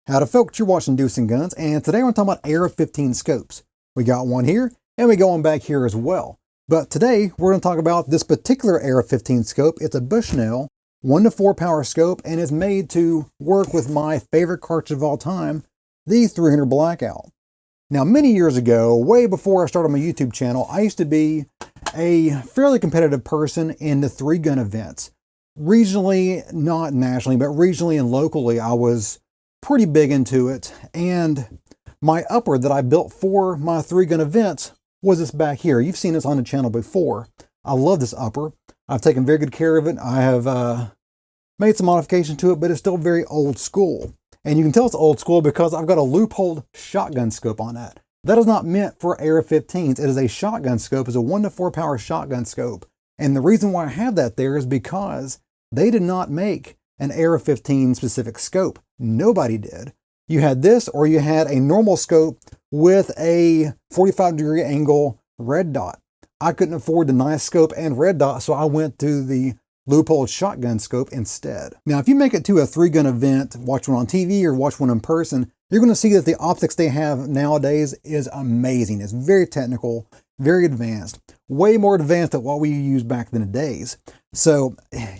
Howdy folks, you're watching Deuce and Guns, and today we're talking about AR-15 scopes. We got one here, and we got one back here as well. But today, we're going to talk about this particular AR-15 scope. It's a Bushnell 1-to-4 power scope, and it's made to work with my favorite cartridge of all time, the 300 Blackout. Now, many years ago, way before I started my YouTube channel, I used to be a fairly competitive person in the 3-gun events. Regionally, not nationally, but regionally and locally, I was pretty big into it, and my upper that I built for my 3-gun events was this back here. You've seen this on the channel before. I love this upper. I've taken very good care of it. I have made some modifications to it, but it's still very old school. And you can tell it's old school because I've got a loopholed shotgun scope on that. That is not meant for AR-15s. It is a shotgun scope. It's a 1-to-4 power shotgun scope. And the reason why I have that there is because they did not make an AR-15 specific scope. Nobody did. You had this, or you had a normal scope with a 45-degree angle red dot. I couldn't afford the nice scope and red dot, so I went to the loopholed shotgun scope instead. Now, if you make it to a 3-gun event, watch one on TV or watch one in person, you're going to see that the optics they have nowadays is amazing. It's very technical, very advanced, way more advanced than what we used back in the days. So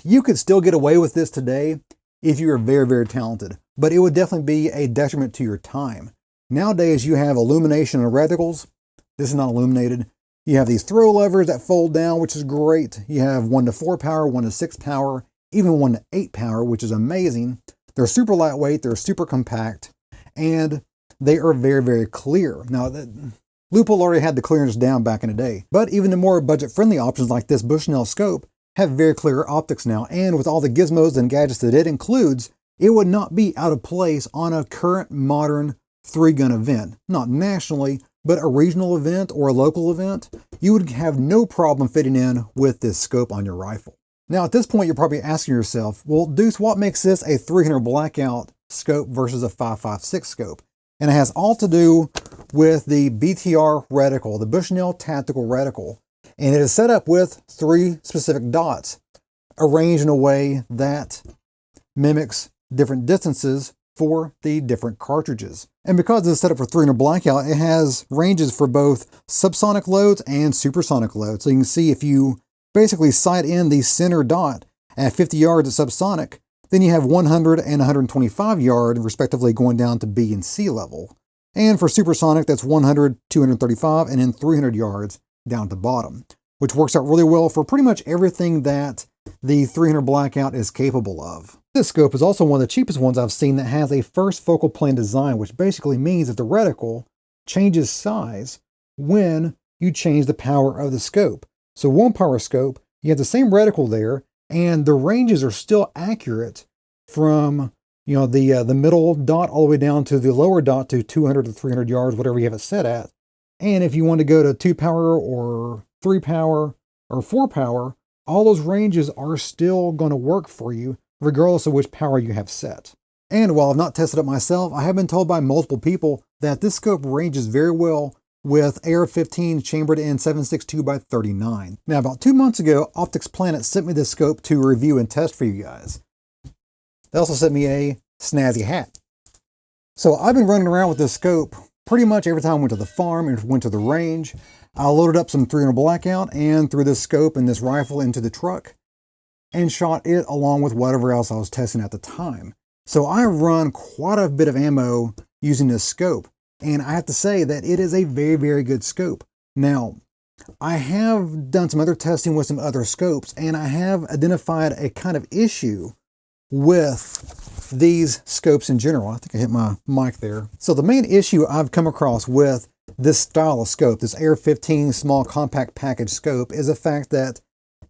you could still get away with this today if you were very, very talented, but it would definitely be a detriment to your time. Nowadays, you have illumination and reticles. This is not illuminated. You have these throw levers that fold down, which is great. You have 1-to-4 power, 1-to-6 power, even 1-to-8 power, which is amazing. They're super lightweight, they're super compact, and they are very, very clear. Now, Leupold already had the clearance down back in the day, but even the more budget-friendly options like this Bushnell scope have very clear optics now, and with all the gizmos and gadgets that it includes, it would not be out of place on a current modern 3-gun event. Not nationally, but a regional event or a local event, you would have no problem fitting in with this scope on your rifle. Now at this point, you're probably asking yourself, well, Deuce, what makes this a 300 Blackout scope versus a 5.56 scope? And it has all to do with the BTR reticle, the Bushnell Tactical Reticle. And it is set up with 3 specific dots arranged in a way that mimics different distances for the different cartridges. And because it's set up for 300 Blackout, it has ranges for both subsonic loads and supersonic loads. So you can see if you basically sight in the center dot at 50 yards at subsonic, then you have 100 and 125 yard respectively going down to B and C level. And for supersonic, that's 100, 235, and then 300 yards down to bottom, which works out really well for pretty much everything that the 300 Blackout is capable of. This scope is also one of the cheapest ones I've seen that has a first focal plane design, which basically means that the reticle changes size when you change the power of the scope. So 1 power scope, you have the same reticle there, and the ranges are still accurate from the middle dot all the way down to the lower dot to 200 to 300 yards, whatever you have it set at. And if you want to go to 2 power or 3 power or 4 power, all those ranges are still going to work for you, regardless of which power you have set. And while I've not tested it myself, I have been told by multiple people that this scope ranges very well with AR-15 chambered in 7.62x39. Now, about 2 months ago, Optics Planet sent me this scope to review and test for you guys. They also sent me a snazzy hat. So I've been running around with this scope pretty much every time I went to the farm and went to the range. I loaded up some 300 Blackout and threw this scope and this rifle into the truck and shot it along with whatever else I was testing at the time. So I run quite a bit of ammo using this scope, and I have to say that it is a very, very good scope. Now, I have done some other testing with some other scopes, and I have identified a kind of issue with these scopes in general. I think I hit my mic there. So the main issue I've come across with this style of scope, this AR-15 small compact package scope, is the fact that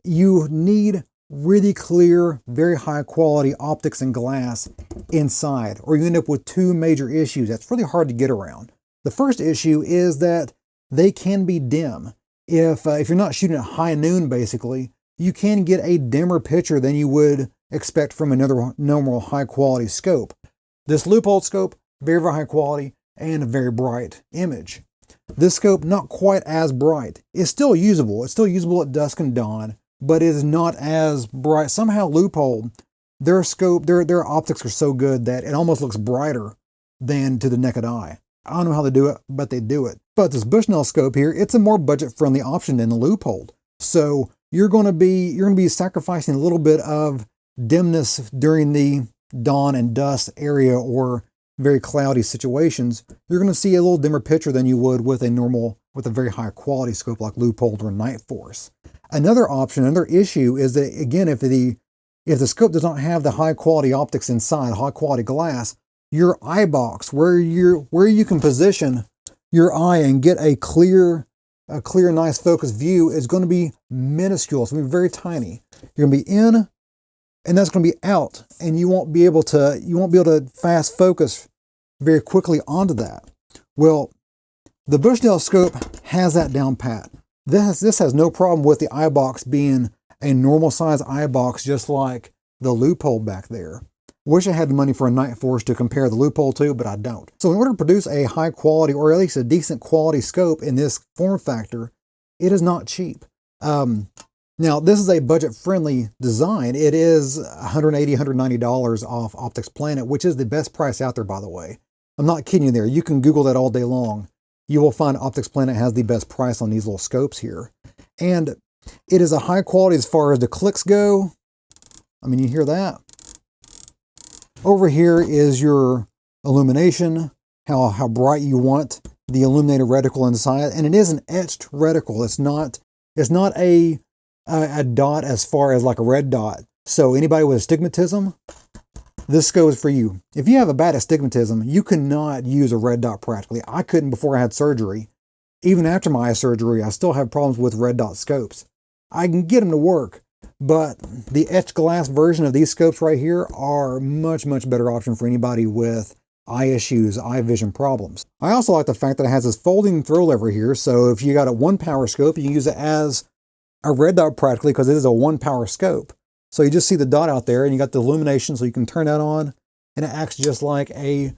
you need really clear, very high quality optics and glass inside, or you end up with 2 major issues that's really hard to get around. The first issue is that they can be dim. If you're not shooting at high noon, basically, you can get a dimmer picture than you would expect from another normal high quality scope. This Leupold scope, very, very high quality and a very bright image. This scope, not quite as bright. It's still usable. It's still usable at dusk and dawn, but it is not as bright. Somehow Leupold, their scope, their optics are so good that it almost looks brighter than to the naked eye. I don't know how they do it, but they do it. But this Bushnell scope here, it's a more budget-friendly option than the Leupold. So you're going to be sacrificing a little bit of dimness during the dawn and dusk area or very cloudy situations. You're going to see a little dimmer picture than you would with a very high quality scope like Leupold or Night Force. Another option, another issue is that, again, if the scope does not have the high quality optics inside, high quality glass, your eye box, where you can position your eye and get a clear, nice focused view, is going to be minuscule. It's going to be very tiny. You're going to be in, and that's going to be out, and you won't be able to fast focus very quickly onto that. Well, the Bushnell scope has that down pat. This has no problem with the eye box being a normal size eye box, just like the Leupold back there. Wish I had the money for a Night Force to compare the Leupold to, but I don't. So in order to produce a high quality, or at least a decent quality scope in this form factor, it is not cheap. Now, this is a budget-friendly design. It is $180, $190 off Optics Planet, which is the best price out there, by the way. I'm not kidding you there. You can Google that all day long. You will find Optics Planet has the best price on these little scopes here. And it is a high quality as far as the clicks go. I mean, you hear that? Over here is your illumination, how bright you want the illuminated reticle inside. And it is an etched reticle. It's not a dot as far as like a red dot. So anybody with astigmatism, this scope is for you. If you have a bad astigmatism, you cannot use a red dot practically. I couldn't before I had surgery. Even after my eye surgery, I still have problems with red dot scopes. I can get them to work, but the etched glass version of these scopes right here are much, much better option for anybody with eye issues, eye vision problems. I also like the fact that it has this folding throw lever here. So if you got a 1-power scope, you can use it as a red dot practically, because it is a 1-power scope. So you just see the dot out there and you got the illumination, so you can turn that on and it acts just like a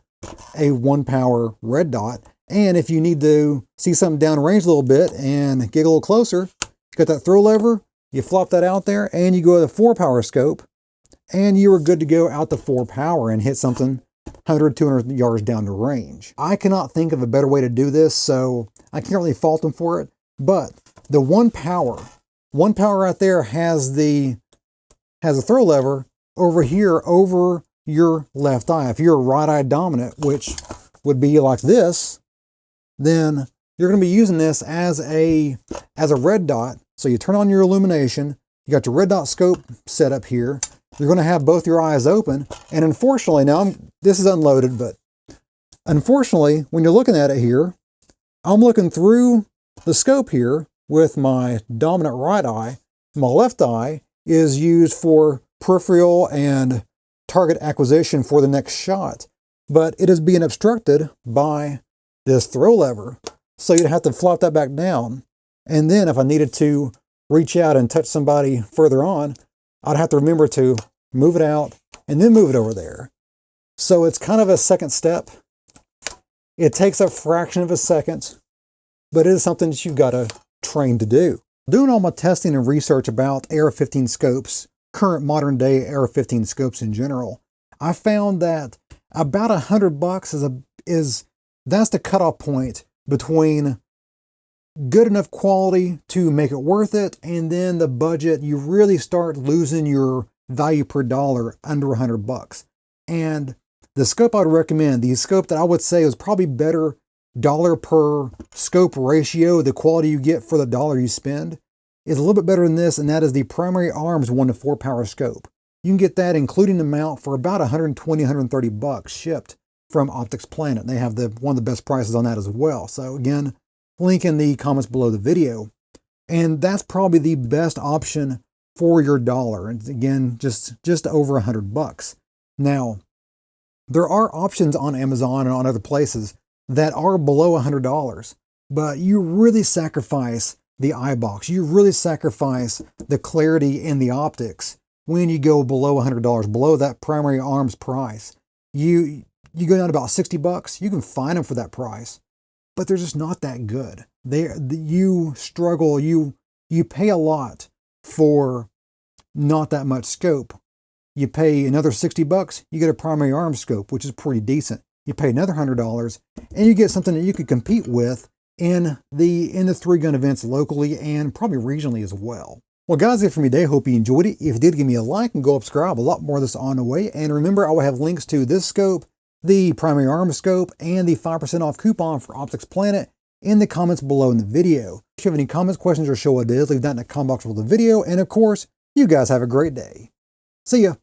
1-power red dot. And if you need to see something downrange a little bit and get a little closer, you got that throw lever, you flop that out there and you go to the 4-power scope and you are good to go out to 4 power and hit something 100, 200 yards down the range. I cannot think of a better way to do this, so I can't really fault them for it. But the 1 power right there has a throw lever over here over your left eye. If you're a right eye dominant, which would be like this, then you're going to be using this as a red dot. So you turn on your illumination, you got your red dot scope set up here. You're going to have both your eyes open. And unfortunately, now this is unloaded, but unfortunately, when you're looking at it here, I'm looking through the scope here with my dominant right eye. My left eye is used for peripheral and target acquisition for the next shot, but it is being obstructed by this throw lever. So you'd have to flop that back down. And then if I needed to reach out and touch somebody further on, I'd have to remember to move it out and then move it over there. So it's kind of a second step. It takes a fraction of a second, but it is something that you've got to train to do. Doing all my testing and research about AR-15 scopes, current modern day AR-15 scopes in general, I found that about $100 that's the cutoff point between good enough quality to make it worth it, and then the budget, you really start losing your value per dollar under $100. And the scope I'd recommend, the scope that I would say is probably better dollar per scope ratio, the quality you get for the dollar you spend, is a little bit better than this, and that is the Primary Arms 1 to 4 power scope. You can get that including the mount for about $120, $130 shipped from Optics Planet. They have one of the best prices on that as well. So again, link in the comments below the video. And that's probably the best option for your dollar. And again, just over $100. Now, there are options on Amazon and on other places that are below $100, but you really sacrifice the eye box. You really sacrifice the clarity in the optics when you go below $100, below that Primary Arms price. You go down to about $60, you can find them for that price, but they're just not that good. You struggle, you pay a lot for not that much scope. You pay another $60, you get a Primary Arms scope, which is pretty decent. you pay another $100, and you get something that you could compete with in the 3-gun events locally and probably regionally as well. Well guys, that's it for me today. Hope you enjoyed it. If you did, give me a like and go subscribe. A lot more of this on the way. And remember, I will have links to this scope, the primary arm scope, and the 5% off coupon for Optics Planet in the comments below in the video. If you have any comments, questions, or show ideas, leave that in the comment box below the video. And of course, you guys have a great day. See ya.